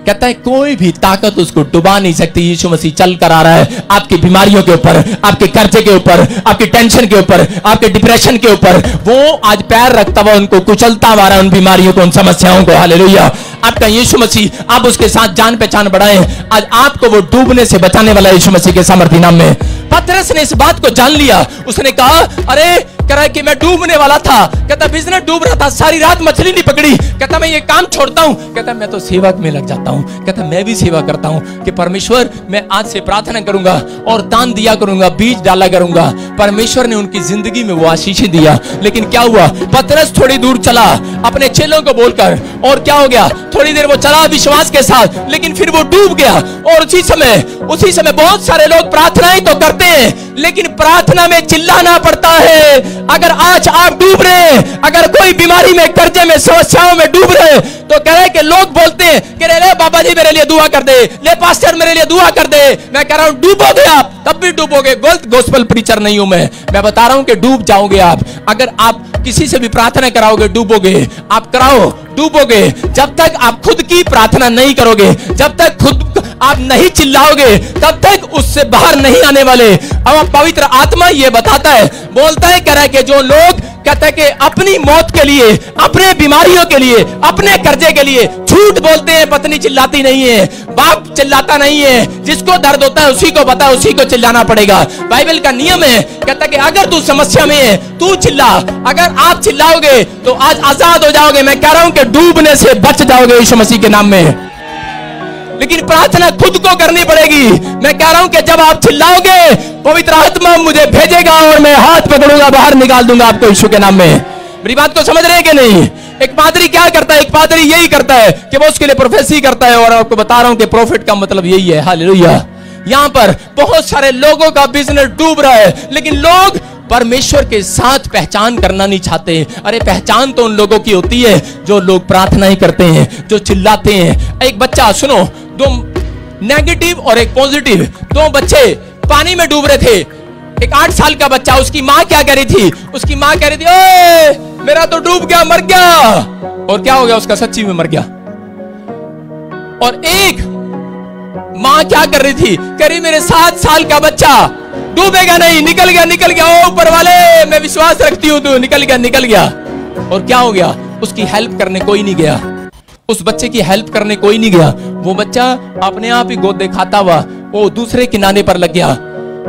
कहता है कोई भी ताकत उसको डुबा नहीं सकती। यीशु मसीह चल कर आ रहा है आपकी बीमारियों के ऊपर, आपके कर्जे के ऊपर, आपकी टेंशन के ऊपर, आपके डिप्रेशन के ऊपर। वो आज पैर रखता हुआ उनको कुचलता हुआ रहा, उन बीमारियों को, उन समस्याओं को। हालेलुया। आपका यीशु मसीह, आप उसके साथ जान पहचान बढ़ाएं। आज आपको वो डूबने से बचाने वाला यीशु मसीह के सामर्थ्य नाम में। पतरस ने इस बात को जान लिया। उसने कहा अरे कह रहा है कि मैं डूबने वाला था। कहता बिजनेस डूब रहा था, सारी रात मछली नहीं पकड़ी। कहता मैं ये काम छोड़ता हूं। कहता मैं तो सेवा में लग जाता हूं। कहता मैं भी सेवा करता हूं कि परमेश्वर मैं आज से प्रार्थना करूंगा और दान दिया करूंगा, बीज डाला करूंगा। परमेश्वर ने उनकी जिंदगी में वो आशीष दिया। लेकिन क्या हुआ? पतरस थोड़ी दूर चला अपने चेलों को बोलकर, और क्या हो गया? थोड़ी देर वो चला विश्वास के साथ, लेकिन फिर वो डूब गया। और उसी समय बहुत सारे लोग प्रार्थनाएं तो करते हैं, लेकिन प्रार्थना में चिल्लाना पड़ता है। अगर आज आप डूब रहे हैं, अगर कोई बीमारी में, कर्जे में, समस्याओं में डूब रहे हैं, तो कह रहे कि लोग बोलते हैं कि ले बाबा जी मेरे लिए दुआ कर दे, ले पास्टर मेरे लिए दुआ कर दे। मैं कह रहा हूं डूबोगे आप, तब भी डूबोगे। गलत गॉस्पेल प्रीचर नहीं हूं मैं बता रहा हूं कि डूब जाओगे आप। अगर आप किसी से भी प्रार्थना कराओगे डूबोगे। आप कराओ, डूबोगे। जब तक आप खुद की प्रार्थना नहीं करोगे, जब तक खुद आप नहीं चिल्लाओगे, तब तक उससे बाहर नहीं आने वाले। अब पवित्र आत्मा ये बताता है, बोलता है, कह रहा है कि जो लोग कहते हैं कि अपनी मौत के लिए, अपने बीमारियों के लिए, अपने कर्जे के लिए झूठ बोलते हैं। पत्नी चिल्लाती नहीं है, बाप चिल्लाता नहीं है। जिसको दर्द होता है उसी को पता है, उसी को चिल्लाना पड़ेगा। बाइबल का नियम है, कहता है कि अगर तू समस्या में है तू चिल्ला। अगर आप चिल्लाओगे तो आज आजाद हो जाओगे। मैं कह रहा हूं कि डूबने से बच जाओगे यीशु मसीह के नाम में। लेकिन प्रार्थना खुद को करनी पड़ेगी। मैं कह रहा हूं कि जब आप चिल्लाओगे, पवित्र आत्मा मुझे भेजेगा और मैं हाथ पकड़ूंगा, बाहर निकाल दूंगा आपको यीशु के नाम में। मेरी बात को समझ रहे हैं कि नहीं? एक पादरी क्या करता है? एक पादरी यही करता है कि वो उसके लिए प्रोफेसी करता है। और आपको बता रहा हूं कि प्रॉफिट का मतलब यही है। हालेलुया। यहां पर बहुत सारे लोगों का बिजनेस डूब रहा है, लेकिन लोग परमेश्वर के साथ पहचान करना नहीं चाहते। अरे पहचान तो उन लोगों की होती है जो लोग प्रार्थना ही करते हैं, जो चिल्लाते हैं। एक बच्चा, सुनो, दो नेगेटिव और एक पॉजिटिव, दो बच्चे पानी में डूब रहे थे। एक 8 साल का बच्चा, उसकी माँ क्या कह रही थी? उसकी माँ कह रही थी ओए मेरा तो डूब गया, मर गया। और क्या हो गया? उसका सच्ची में मर गया। और एक माँ क्या कर रही थी? कह रही मेरे 7 साल का बच्चा डूबेगा नहीं, निकल गया, निकल गया। ओ ऊपर वाले, मैं विश्वास रखती हूं, तू निकल गया, निकल गया। और क्या हो गया? उसकी हेल्प करने कोई नहीं गया। उस बच्चे की हेल्प करने कोई नहीं गया। वो बच्चा अपने आप ही गोद खाता हुआ वो दूसरे किनारे पर लग गया।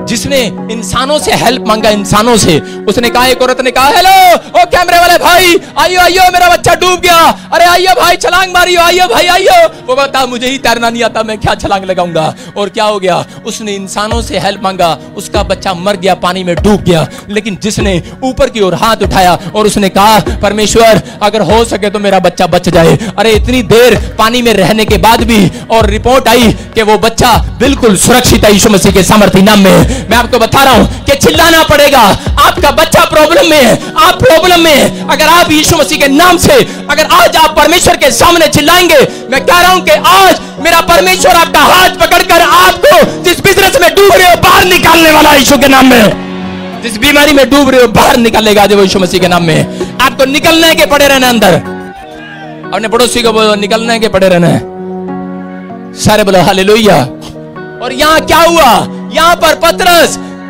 जिसने इंसानों से हेल्प मांगा, इंसानों से, उसने कहा, एक औरत ने कहा, हेलो ओ कैमरे वाले भाई, आइयो आइयो मेरा बच्चा डूब गया, अरे आइयो भाई छलांग मारियो, आइयो भाई आइयो। वो बता मुझे ही तैरना नहीं आता, मैं क्या छलांग लगाऊंगा। और क्या हो गया? उसने इंसानों से हेल्प मांगा, उसका बच्चा मर गया, पानी में डूब गया। लेकिन जिसने ऊपर की ओर हाथ उठाया और उसने कहा, परमेश्वर अगर हो सके तो मेरा बच्चा बच जाए। अरे इतनी देर पानी में रहने के बाद भी, और रिपोर्ट आई कि वो बच्चा बिल्कुल सुरक्षित है यीशु मसीह के सामर्थ्य नाम में। मैं आपको बता रहा हूं कि चिल्लाना पड़ेगा। आपका बच्चा प्रॉब्लम में है, आप प्रॉब्लम में है। अगर आप यीशु मसीह के नाम से, अगर आज आप परमेश्वर के सामने चिल्लाएंगे, मैं कह रहा हूं कि आज मेरा परमेश्वर आपका हाथ पकड़कर आपको जिस बिजनेस में डूब रहे हो बाहर निकालने वाला यीशु के नाम में। जिस बीमारी में डूब रहे हो बाहर निकालेगा जो यीशु मसीह के नाम में। आपको निकलने के पड़े रहना, अंदर अपने पड़ोसी को बोलो निकलने के पड़े रहना है। सारे बोलो हालेलुया। और यहां क्या हुआ? यहां पर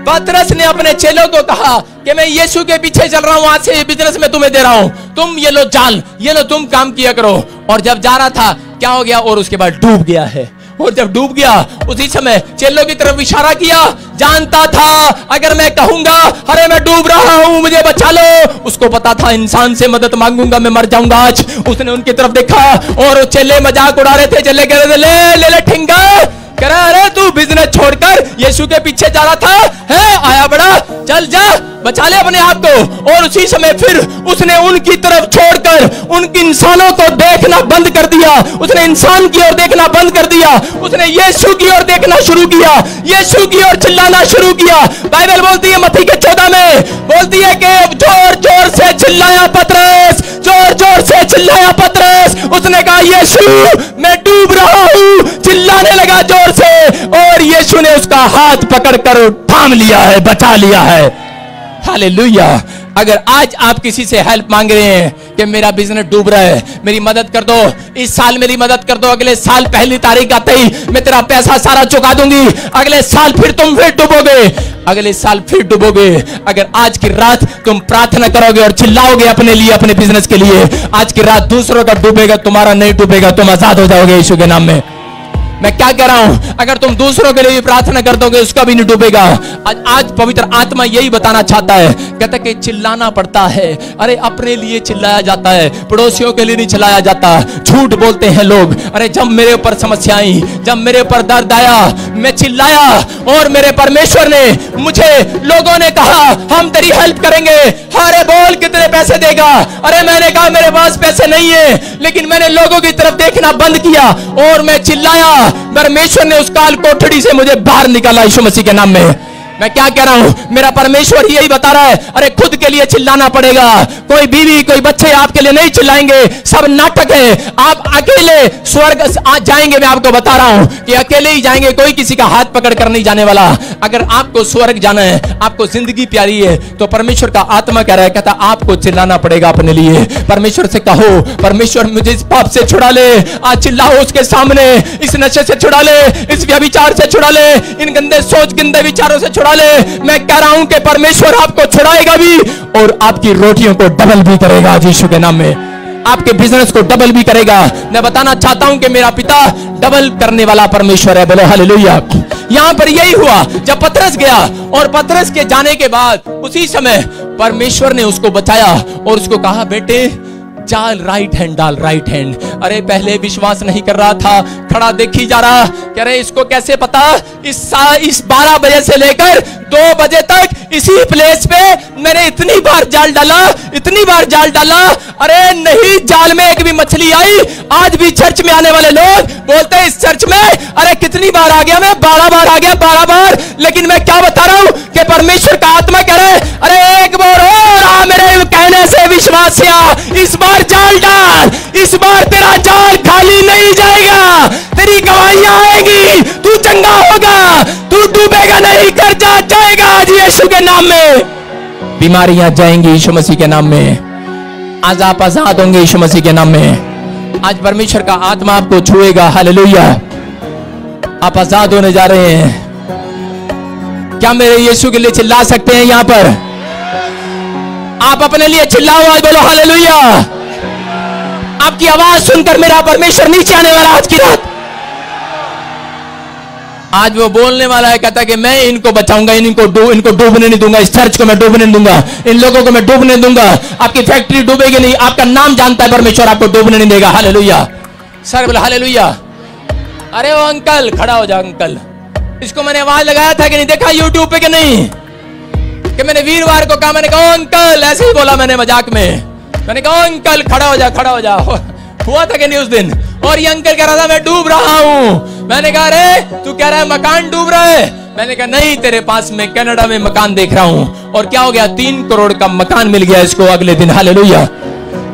पतरस ने अपने चेलों को कहा कि मैं यीशु के पीछे चल रहा हूं, आज से बिजनेस में तुम्हें दे रहा हूं, तुम ये लो जाल, ये लो तुम काम किया करो। और जब जा रहा था क्या हो गया? और उसके बाद डूब गया है। और जब डूब गया उसी समय चेलों की तरफ इशारा किया। जानता था अगर मैं कहूंगा अरे मैं डूब रहा हूं मुझे बचा लो, उसको पता था इंसान से मदद मांगूंगा मैं मर जाऊंगा आज। उसने उनकी तरफ देखा और चेले मजाक उड़ा रहे थे। चेले कह रहे थे ले ले ठिंगा, कह रहा अरे तू बिजनेस छोड़कर यीशु के पीछे जा रहा था, है आया बड़ा, चल जा बचा ले अपने आप को। और उसी समय फिर उसने उनकी तरफ छोड़कर उनकी इंसानों को देखना बंद कर दिया। उसने इंसान की ओर देखना बंद कर दिया। उसने यीशु की ओर देखना शुरू किया, यीशु की ओर चिल्लाना शुरू किया। बाइबल बोलती है मत्ती के 14 में बोलती है कि जोर जोर से चिल्लाया पतरस, जोर जोर से चिल्लाया पतरस। उसने कहा यीशु मैं डूब रहा हूं, चिल्लाने लगा जोर से। और यीशु ने उसका हाथ पकड़कर थाम लिया है, बचा लिया है। हालेलुया। अगर आज आप किसी से हेल्प मांग रहे हैं कि मेरा बिजनेस डूब रहा है, मेरी मदद कर दो, इस साल मेरी मदद कर दो, अगले साल पहली तारीख आते ही मैं तेरा पैसा सारा चुका दूंगी, अगले साल फिर तुम फिर डूबोगे, अगले साल फिर डूबोगे। अगर आज की रात तुम प्रार्थना करोगे और चिल्लाओगे अपने लिए, अपने बिजनेस के लिए, आज की रात दूसरों का डूबेगा, तुम्हारा नहीं डूबेगा, तुम आजाद हो जाओगे यीशु के नाम में। मैं क्या कह रहा हूं, अगर तुम दूसरों के लिए भी प्रार्थना कर दोगे उसका भी नहीं डूबेगा। आज पवित्र आत्मा यही बताना चाहता है, कहता है कि चिल्लाना पड़ता है। अरे अपने लिए चिल्लाया जाता है, पड़ोसियों के लिए नहीं चिल्लाया जाता। झूठ बोलते हैं लोग। अरे जब मेरे ऊपर समस्या आई, जब मेरे ऊपर दर्द आया, मैं चिल्लाया और मेरे परमेश्वर ने, मुझे लोगों ने कहा हम तेरी हेल्प करेंगे। अरे बोल कितने पैसे देगा? अरे मैंने कहा मेरे पास पैसे नहीं है, लेकिन मैंने लोगों की तरफ देखना बंद किया और मैं चिल्लाया। परमेश्वर ने उस काल कोठड़ी से मुझे बाहर निकाला यीशु मसीह के नाम में। मैं क्या कह रहा हूं, मेरा परमेश्वर यही बता रहा है, अरे खुद के लिए चिल्लाना पड़ेगा। कोई बीवी कोई बच्चे आपके लिए नहीं चिल्लाएंगे, सब नाटक है। आप अकेले स्वर्ग आज जाएंगे, मैं आपको बता रहा हूं कि अकेले ही जाएंगे, कोई किसी का हाथ पकड़ कर नहीं जाने वाला। अगर आपको स्वर्ग जाना है, आपको जिंदगी प्यारी है, तो परमेश्वर का आत्मा कह रहा है, कहता आपको चिल्लाना पड़ेगा अपने लिए। परमेश्वर से कहो, परमेश्वर मुझे इस पाप से छुड़ा ले। आज चिल्लाओ उसके सामने, इस नशे से छुड़ा ले, इस व्यभिचार से छुड़ा ले, इन गंदे सोच गंदे विचारों से छुड़ा ले। मैं कह रहा हूं कि परमेश्वर आपको छुड़ाएगा भी और आपकी रोटियों को डबल भी करेगा यीशु के नाम में। आपके बिजनेस को डबल भी करेगा। मैं बताना चाहता हूं कि मेरा पिता डबल करने वाला परमेश्वर है। बोलो हालेलुया। यहां पर यही हुआ जब पतरस गया, और पतरस के जाने के बाद उसी समय परमेश्वर ने उसको बचाया और उसको कहा, बेटे चाल राइट हैंड डाल, राइट हैंड। अरे पहले विश्वास नहीं कर रहा था, खड़ा देखी जा रहा, कह रहे इसको कैसे पता, इस 12 बजे से लेकर 2 बजे तक इसी प्लेस पे मैंने इतनी बार जाल डाला, इतनी बार जाल डाला। अरे नहीं, जाल में एक भी मछली आई। आज भी चर्च में आने वाले लोग बोलते हैं इस चर्च में, अरे कितनी बार आ गया मैं, 12 बार आ गया, 12 बार। लेकिन मैं क्या बता रहा हूं कि परमेश्वर का आत्मा कह रहा है, अरे एक बार और आ मेरे कहने से विश्वास से आ, इस बार जाल डाल, इस बार तेरा जाल खाली नहीं जाएगा, तेरी गवाहियां आएगी, तू चंगा होगा, तू डूबेगा नहीं, कर्जा जाएगा आज यीशु के नाम में। बीमारियां जाएंगी यीशु मसीह के नाम में। आज आप आजाद होंगे यीशु मसीह के नाम में। आज परमेश्वर का आत्मा आपको छुएगा। हालेलुया। आप आजाद होने जा रहे हैं। क्या मेरे यीशु के लिए चिल्ला सकते हैं यहां पर? आप अपने लिए चिल्लाओ आज, बोलो हालेलुया। आपकी आवाज सुनकर मेरा परमेश्वर नीचे आने वाला आज की रात। आज वो बोलने वाला है, कहता है कि मैं इनको बचाऊंगा, इनको डूबने नहीं दूंगा, इस चर्च को मैं डूबने नहीं दूंगा, इन लोगों को मैं डूबने नहीं दूंगा। आपकी फैक्ट्री डूबेगी नहीं, आपका नाम जानता है परमेश्वर, आपको डूबने नहीं देगा। हालेलुया। सर बोला हालेलुया। अरे वो अंकल खड़ा हो जा, अंकल इसको मैंने आवाज लगाया था कि नहीं, देखा यूट्यूब पे कि नहीं, कि मैंने वीरवार को कहा, मैंने कहा अंकल, ऐसे ही बोला मैंने मजाक में, मैंने कहा अंकल खड़ा हो जा, खड़ा हो जा। हुआ था कि नहीं उस दिन? और ये अंकल कह रहा था मैं डूब रहा हूं। मैंने कहा अरे तू कह रहा है मकान डूब रहा है? मैंने कहा नहीं, तेरे पास मैं कनाडा में मकान देख रहा हूं। और क्या हो गया, 3 करोड़ का मकान मिल गया इसको अगले दिन। हालेलुया।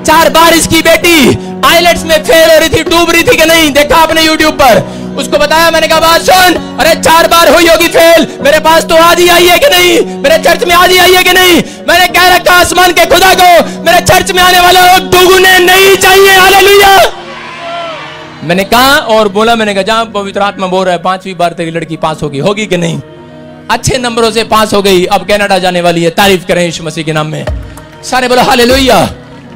4 बार इसकी बेटी आइलेट्स में फेल हो रही थी, डूब रही थी कि नहीं, देखा आपने यूट्यूब पर, उसको बताया। मैंने कहा बात सुन, अरे 4 बार हुई होगी फेल, मेरे पास तो आज ही आई है कि नहीं, मेरे चर्च में आज ही आई है कि नहीं। मैंने कह रखा आसमान के खुदा को, मेरे चर्च में आने वाले लोग डूबने नहीं चाहिए। हालेलुया। मैंने कहा और बोला, मैंने कहा जहां पवित्र आत्मा बोल रहा है 5वीं बार तेरी लड़की पास होगी, होगी कि नहीं? अच्छे नंबरों से पास हो गई, अब कनाडा जाने वाली है। तारीफ करें यीशु मसीह के नाम में। सारे बोलो हालेलुया।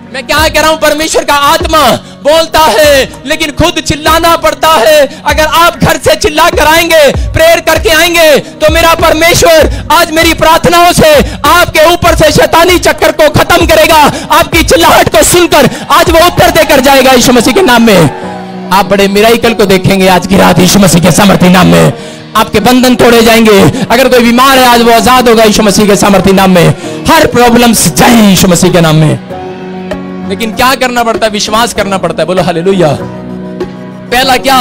मैं क्या कह रहा हूं, परमेश्वर का आत्मा बोलता है, लेकिन खुद चिल्लाना पड़ता है। अगर आप घर से चिल्ला कर आएंगे, प्रेयर करके आएंगे, तो मेरा परमेश्वर आज मेरी प्रार्थनाओं से आपके ऊपर से शैतानी चक्कर को खत्म करेगा। आपकी चिल्लाहट को सुनकर आज वो उत्तर देकर जाएगा यीशु मसीह के नाम में। आप बड़े मिराकल को देखेंगे आज की रात यीशु मसीह के सामर्थी नाम में। आपके बंधन तोड़े जाएंगे। अगर कोई बीमार है आज वो आजाद होगा यीशु मसीह के सामर्थी नाम में। हर प्रॉब्लम से जाए यीशु मसीह के नाम में। लेकिन क्या करना पड़ता है? विश्वास करना पड़ता है। बोलो हालेलुया। पहला क्या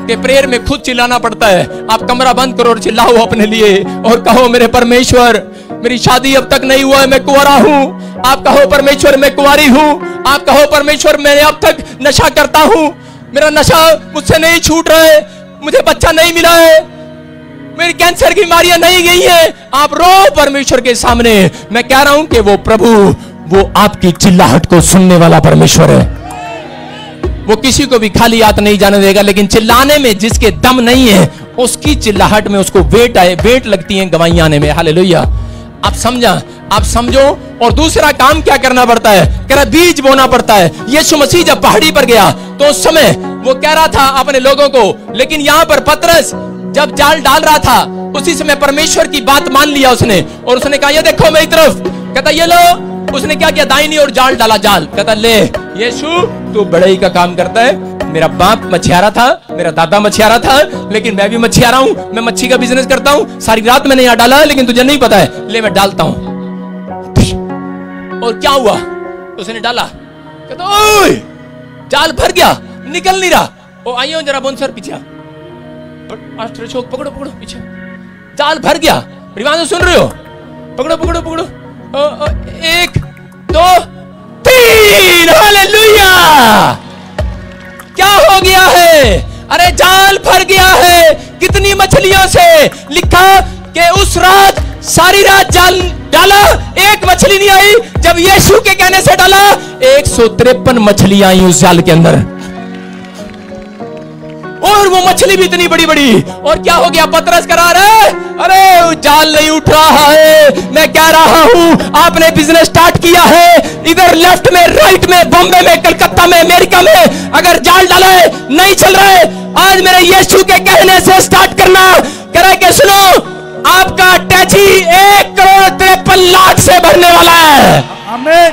कि प्रेयर में खुद चिल्लाना पड़ता है। आप कमरा बंद करो और चिल्लाओ अपने लिए और कहो मेरे परमेश्वर, मेरी शादी अब तक नहीं हुआ है, मैं कुंवारा हूं। आप कहो परमेश्वर मैं कुंवारी हूं। आप कहो परमेश्वर मैंने अब तक नशा करता हूं, मेरा नशा मुझसे नहीं छूट रहा है, मुझे बच्चा नहीं मिला है। मेरी कैंसर की बीमारियां नहीं गई है, आप रो परमेश्वर के सामने। मैं कह रहा हूं कि वो प्रभु, वो आपकी चिल्लाहट को सुनने वाला परमेश्वर है। वो किसी को भी खाली हाथ नहीं जाने देगा, लेकिन चिल्लाने में जिसके दम नहीं है, उसकी चिल्लाहट में उसको वेट लगती है गवाही आने में। हालेलुया। आप समझो। और दूसरा काम क्या करना पड़ता है? कह रहा बीज बोना पड़ता है। यीशु मसीह जब पहाड़ी पर गया तो उस समय वो कह रहा था अपने लोगों को, लेकिन यहां पर पतरस जब जाल डाल रहा था उसी समय परमेश्वर की बात मान लिया उसने, और उसने कहा ये देखो मेरी तरफ। कहता ये लो। उसने क्या किया? दाहिनी ओर जाल डाला। जाल कहता ले यीशु तू बड़ाई का काम करता है। मेरा बाप मछियारा था, मेरा दादा मछियारा था, लेकिन मैं भी मछियारा हूं। मैं मच्छी का बिजनेस करता हूं। सारी रात मैंने यहां डाला, लेकिन तुझे नहीं पता है। ले मैं डालता हूं। और क्या हुआ? उसने डाला। कहता ओए जाल भर गया, निकल नहीं रहा। ओ आइयो जरा बोन सर पीछे पकड़ो पीछे। जाल भर गया। परिवार सुन रहे हो? पकड़ो। 1 2 3। हालेलुया। क्या हो गया है? अरे जाल भर गया है। कितनी मछलियों से? लिखा कि उस रात सारी रात जाल डाला, एक मछली नहीं आई। जब यीशु के कहने से डाला 153 मछलियां आई उस जाल के अंदर, और वो मछली भी इतनी बड़ी बड़ी। और क्या हो गया? पतरस करा रहे, अरे जाल नहीं उठ रहा है। मैं कह रहा हूं आपने बिजनेस स्टार्ट किया है इधर लेफ्ट में, राइट में, बॉम्बे में, कलकत्ता में, अमेरिका में, अगर जाल डाला है नहीं चल रहा है, आज मेरे यीशु के कहने से स्टार्ट करना। कह रहा है कि सुनो आपका टैची 1,53,00,000 से भरने वाला है। आमीन।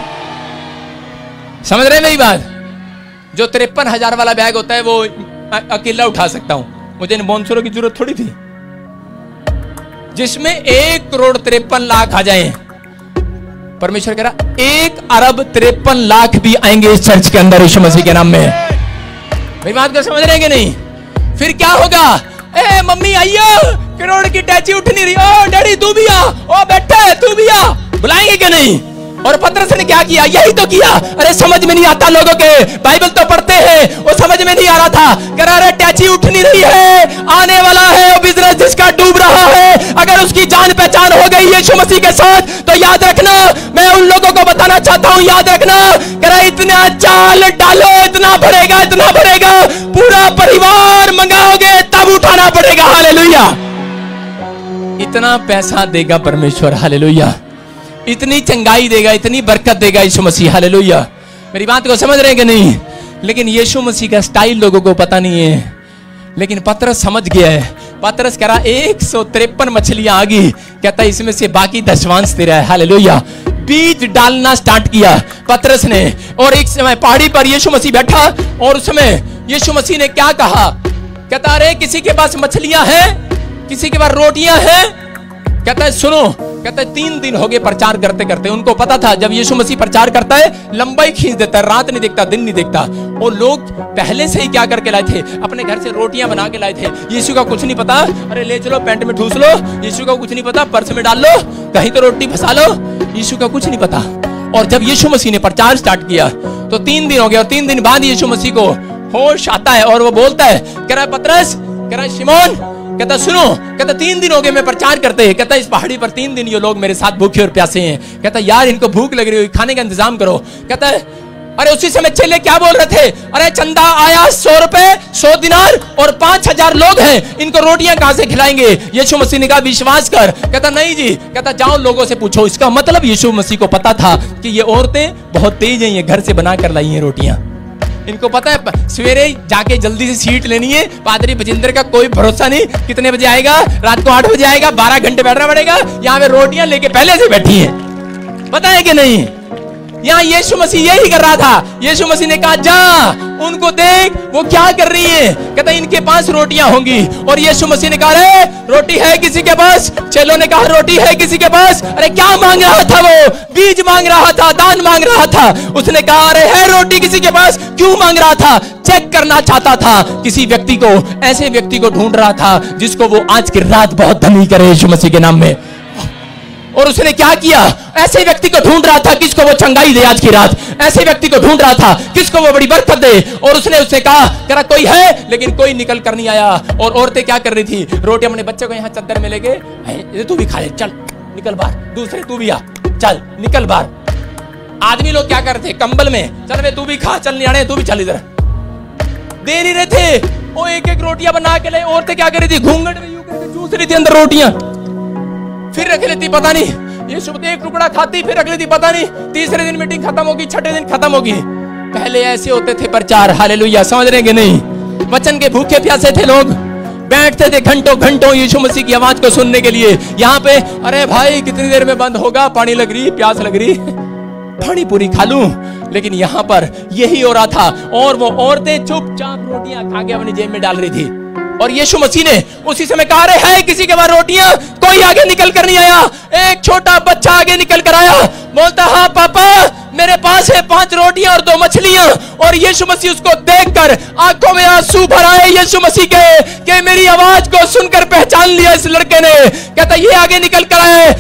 समझ रहे मेरी बात? जो 53,000 वाला बैग होता है वो अकेला उठा सकता हूं, मुझे स्पॉन्सरों की जरूरत थोड़ी थी। जिसमें 1,53,00,000 आ जाए, परमेश्वर कह रहा 1,53,00,000 भी आएंगे इस चर्च के अंदर यीशु मसीह के नाम में। मेरी बात को समझ रहे हैं कि नहीं? फिर क्या होगा? ए मम्मी आइयो, करोड़ की टैची उठ नहीं रही। ओ डैडी तू भी आ, ओ बेटा तू भी आ। बुलाएंगे कि नहीं? और पतरस ने क्या किया? यही तो किया। अरे समझ में नहीं आता लोगों के, बाइबल तो पढ़ते हैं, वो समझ में नहीं आ रहा था। कह रहा अरे टैची उठ नहीं रही है, आने वाला है वो बिजनेस जिसका डूब रहा है। अगर उसकी जान पहचान हो गई यीशु मसीह के साथ तो याद रखना, मैं उन लोगों को बताना चाहता हूं, याद रखना। कह रहा इतना जाल डालो, इतना भरेगा, पूरा परिवार मंगाओगे तब उठाना पड़ेगा। हालेलुया। इतना पैसा देगा परमेश्वर। हालेलुया। इतनी चंगाई देगा, इतनी बरकत देगा यीशु मसीह। हालेलुया। मेरी बात को समझ रहे हैं कि नहीं? लेकिन यीशु मसीह का स्टाइल लोगों को पता नहीं है, लेकिन पतरस समझ गया है। पतरस कह रहा 153 मछलियां आ गई। कहता इसमें से बाकी 10वांश तेरा है। हालेलुया। बीज डालना स्टार्ट किया पतरस ने। और एक समय पहाड़ी पर यीशु मसीह बैठा, और उस समय यीशु मसीह ने क्या कहा? कहता अरे किसी के पास मछलियां हैं, किसी के पास रोटियां हैं? कहता है सुनो, कहता है 3 दिन हो गए प्रचार करते करते। उनको पता था जब यीशु मसीह प्रचार करता है लंबाई खींच देता है, रात नहीं देखता, दिन नहीं देखता। और लोग पहले से ही क्या करके लाए थे? अपने घर से रोटियां बना के लाए थे। यीशु का कुछ नहीं पता, अरे ले चलो पैंट में ठूस लो। यीशु का कुछ नहीं पता, पर्स में डाल लो, कहीं तो रोटी फंसा लो। यीशु का कुछ नहीं पता। और जब यीशु मसीह ने प्रचार स्टार्ट किया तो 3 दिन हो गए, और 3 दिन बाद यीशु मसीह को होश आता है और वो बोलता है, कह रहा है पतरस, कह रहा है शिमोन, कहता सुनो, कहता 3 दिन हो गए मैं प्रचार करते हैं। कहता इस पहाड़ी पर 3 दिन ये लोग मेरे साथ भूखे और प्यासे हैं। कहता यार इनको भूख लग रही है, खाने का इंतजाम करो। कहता है अरे उसी समय चेले क्या बोल रहे थे? अरे चंदा आया 100 रुपए, 100 दिनार, और 5,000 लोग हैं, इनको रोटियां कहां से खिलाएंगे? यीशु मसीह ने कहा विश्वास कर। कहता नहीं जी। कहता जाओ लोगों से पूछो। इसका मतलब यीशु मसीह को पता था कि ये औरतें बहुत तेज हैं, ये घर से बना कर लाई हैं रोटियां। इनको पता है सवेरे जाके जल्दी से सीट लेनी है। पादरी बजिंदर का कोई भरोसा नहीं, कितने बजे आएगा? रात को 8 बजे आएगा, 12 घंटे बैठना पड़ेगा। यहाँ पे रोटियां लेके पहले से बैठी है, पता है कि नहीं? यहाँ यीशु मसीह यही कर रहा था। यीशु मसीह ने कहा जा उनको देख वो क्या कर रही है। कहता इनके पास रोटियां होंगी। और यीशु मसीह ने कहा अरे रोटी है किसी के पास? चेलों ने कहा रोटी है किसी के पास? अरे क्या मांग रहा था वो? बीज मांग रहा था, दान मांग रहा था। उसने कहा अरे है रोटी किसी के पास? क्यों मांग रहा था? चेक करना चाहता था किसी व्यक्ति को, ऐसे व्यक्ति को ढूंढ रहा था जिसको वो आज की रात बहुत धनी करे यीशु मसीह के नाम में। और उसने क्या किया, ऐसे व्यक्ति को ढूंढ रहा था किसको वो चंगाई दे आज की रात, ऐसे व्यक्ति को ढूंढ रहा था किसको वो बड़ी बरकत दे। और उसने कहा कोई है, लेकिन कोई निकल कर नहीं आया। और औरतें क्या कर रही थी, रोटी अपने बच्चे को यहाँ चद्दर में लेके, तू भी खा ले, चल निकल बाहर, दूसरे तू भी आ, चल निकल बाहर। आदमी लोग क्या कर रहे थे, कंबल में, चल वे तू भी खा, चल नियाणे तू भी चल इधर, दे नहीं रहे थे। वो एक एक रोटियां बना के ले, औरतें क्या कर रही थी, घूंघट में यूं करके चूस रही थी अंदर रोटियां, फिर रख लेती, पता नहीं ये शुभ एक टुकड़ा खाती फिर रख लेती, पता नहीं तीसरे दिन मीटिंग खत्म होगी, छठे दिन खत्म होगी। पहले ऐसे होते थे प्रचार, हालेलुया, समझ रहे कि नहीं। वचन के भूखे प्यासे थे लोग, बैठते थे घंटों घंटों यीशु मसीह की आवाज को सुनने के लिए। यहाँ पे अरे भाई कितनी देर में बंद होगा, पानी लग रही, प्यास लग रही, पानी पूरी खा लूं। लेकिन यहाँ पर यही हो रहा था, और वो औरतें चुपचाप रोटियां खा के अपनी जेब में डाल रही थी। और यीशु मसीह ने उसी समय कहा, अरे है किसी के पास रोटियां? कोई आगे निकल कर नहीं आया। एक छोटा बच्चा आगे निकल कर आया, बोलता हाँ पापा मेरे पास है 5 रोटियां और 2 मछलियां। और यीशु मसीह उसको देखकर आंखों में आंसू भर आए यीशु मसीह के, कि मेरी आवाज को सुनकर पहचान लिया इस लड़के ने। कहता ये आगे निकल कर आए,